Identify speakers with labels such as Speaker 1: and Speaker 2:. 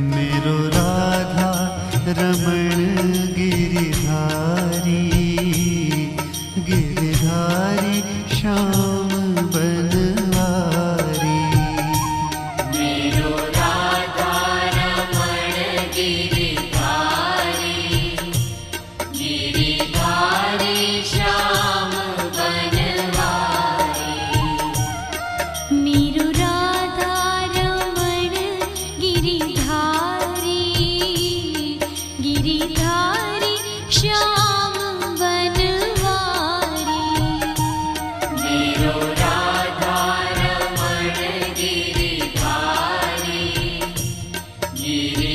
Speaker 1: मेरो राधा रमण गिरिधारी, गिरिधारी श्याम बनवारी।
Speaker 2: मेरो राधा रमण गिरिधारी, गिरिधारी श्याम बनवारी। मेरो राधा रमण गिरिधारी, गिरिधारी श्याम बनवारी। मेरो राधा रमण गिरिधारी, गिरि